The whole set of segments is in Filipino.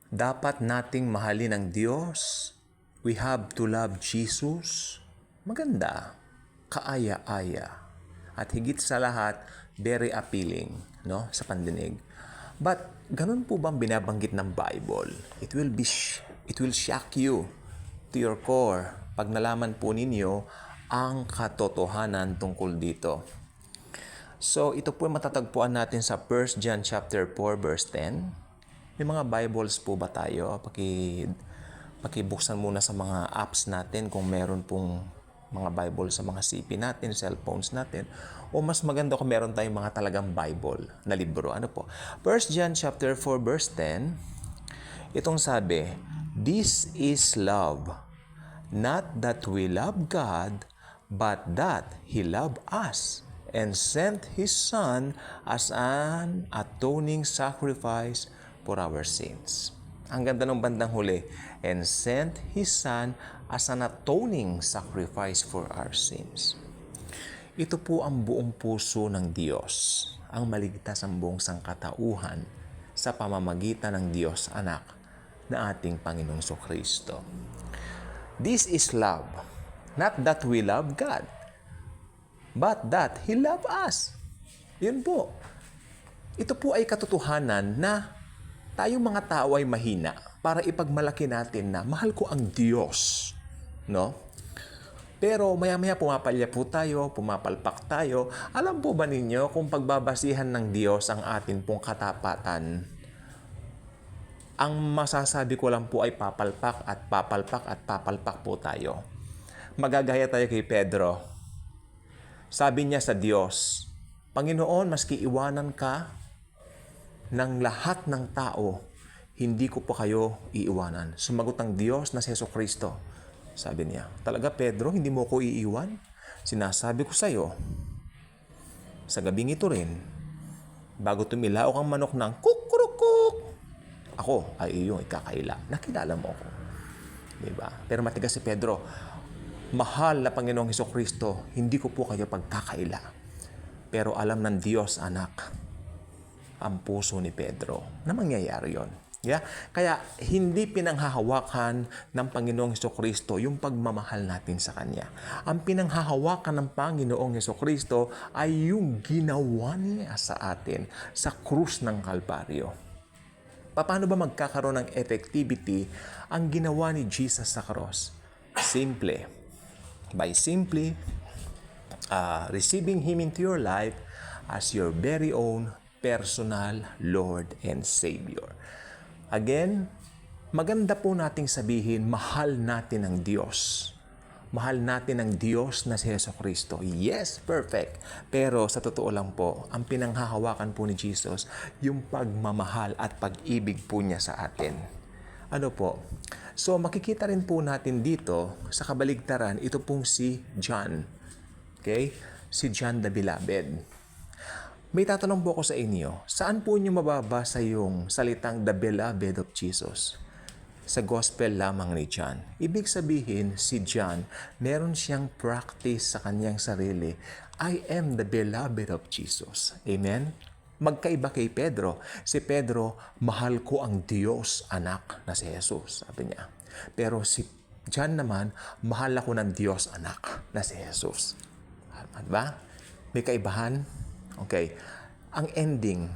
Dapat nating mahalin ang Diyos. We have to love Jesus. Maganda, kaaya-aya. At higit sa lahat, very appealing, no, sa pandinig. But ganun po bang binabanggit ng Bible? It will shock you to your core pag nalaman po ninyo ang katotohanan tungkol dito. So, ito po matatagpuan natin sa 1 John chapter 4 verse 10. May mga Bibles po ba tayo? Pakibuksan muna sa mga apps natin kung meron pong mga Bible sa mga CP natin, cellphones natin. O mas maganda kung meron tayong mga talagang Bible na libro. Ano po? 1 John chapter 4 verse 10. Itong sabi, "This is love, not that we love God, but that He loved us and sent His Son as an atoning sacrifice for our sins." Ang ganda ng bandang huli. "And sent His Son as an atoning sacrifice for our sins." Ito po ang buong puso ng Diyos, ang maligtas ang buong sangkatauhan sa pamamagitan ng Diyos Anak na ating Panginoong Kristo. This is love, not that we love God, but that He loved us. Yun po. Ito po ay katotohanan na tayong mga tao ay mahina para ipagmalaki natin na mahal ko ang Diyos. No? Pero maya-maya pumapalya po tayo, pumapalpak tayo. Alam po ba ninyo kung pagbabasihan ng Diyos ang atin pong katapatan? Ang masasabi ko lang po ay papalpak at papalpak at papalpak po tayo. Magagaya tayo kay Pedro. Sabi niya sa Diyos, "Panginoon, maski iwanan ka ng lahat ng tao, hindi ko pa kayo iiwanan." Sumagot ang Diyos na si Jesucristo. Sabi niya, "Talaga Pedro, hindi mo ko iiwan? Sinasabi ko sa iyo, sa gabing ito rin, bago tumilaok ang manok ng kukurukuk, ako ay iyong ikakaila." Nakilala mo ako. Diba? Pero matigas si Pedro, "Mahal na Panginoong Jesucristo, hindi ko po kayo pagkakaila." Pero alam ng Diyos, anak, ang puso ni Pedro na mangyayari yon. Yeah? Kaya hindi pinanghahawakan ng Panginoong Jesucristo yung pagmamahal natin sa Kanya. Ang pinanghahawakan ng Panginoong Jesucristo ay yung ginawa niya sa atin sa krus ng Kalbaryo. Paano ba magkakaroon ng effectivity ang ginawa ni Jesus sa cross? Simple. By simply receiving Him into your life as your very own personal Lord and Savior. Again, maganda po nating sabihin, mahal natin ang Diyos. Mahal natin ang Diyos na si Jesucristo. Yes, perfect. Pero sa totoo lang po, ang pinanghahawakan po ni Jesus, yung pagmamahal at pag-ibig po niya sa atin. Ano po? So makikita rin po natin dito, sa kabaligtaran, ito pong si John. Okay? Si John the Beloved. May tatanong po ako sa inyo, saan po niyo mababasa yung salitang the beloved of Jesus? Sa gospel lamang ni John. Ibig sabihin, si John, meron siyang practice sa kanyang sarili. I am the beloved of Jesus. Amen? Magkaiba kay Pedro. Si Pedro, mahal ko ang Diyos, anak na si Jesus. Sabi niya. Pero si John naman, mahal ako ng Diyos, anak na si Jesus. Diba? May kaibahan? Okay. Ang ending,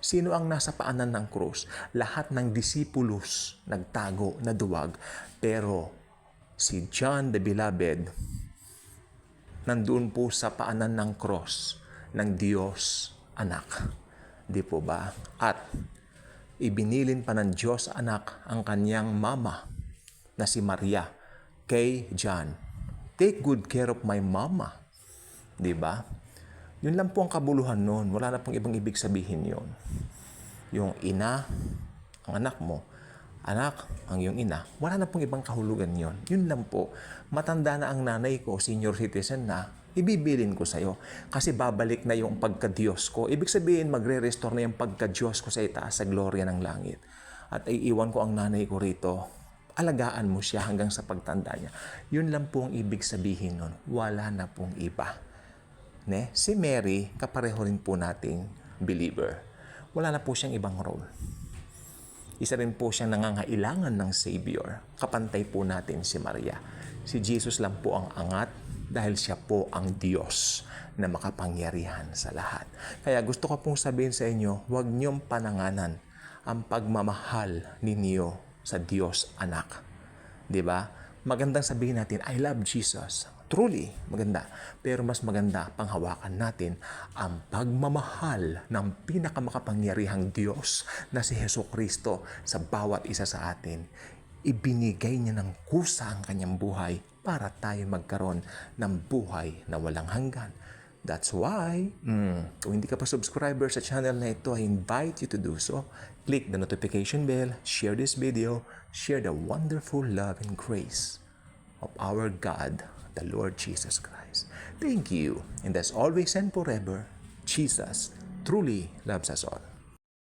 sino ang nasa paanan ng krus? Lahat ng disipulos nagtago na duwag. Pero si John the Beloved, nandoon po sa paanan ng cross ng Diyos Anak. Di po ba? At ibinilin pa ng Diyos Anak ang kanyang mama na si Maria kay John. Take good care of my mama. Di ba? Yun lang po ang kabuluhan noon. Wala na pong ibang ibig sabihin yon. Yung ina, ang anak mo, anak, ang iyong ina, wala na pong ibang kahulugan yon. Yun lang po. Matanda na ang nanay ko, senior citizen na, ibibilin ko sa'yo. Kasi babalik na yung pagka-Diyos ko. Ibig sabihin, magre-restore na yung pagka-Diyos ko sa itaas sa gloria ng langit. At iiwan ko ang nanay ko rito. Alagaan mo siya hanggang sa pagtanda niya. Yun lang po ang ibig sabihin nun. Wala na pong iba. Si Mary, kapareho rin po nating believer. Wala na po siyang ibang role. Isa rin po siyang nangangailangan ng Savior. Kapantay po natin si Maria. Si Jesus lang po ang angat dahil siya po ang Diyos na makapangyarihan sa lahat. Kaya gusto ko pong sabihin sa inyo, huwag niyong pananganan ang pagmamahal ninyo sa Diyos anak. 'Di ba? Magandang sabihin natin, I love Jesus. Truly, maganda. Pero mas maganda panghawakan natin ang pagmamahal ng pinakamakapangyarihang Diyos na si Jesucristo sa bawat isa sa atin. Ibinigay niya ng kusa ang kanyang buhay para tayo magkaroon ng buhay na walang hanggan. That's why, kung hindi ka pa subscriber sa channel na ito, I invite you to do so. Click the notification bell, share this video, share the wonderful love and grace of our God, the Lord Jesus Christ. Thank you. And as always and forever, Jesus truly loves us all.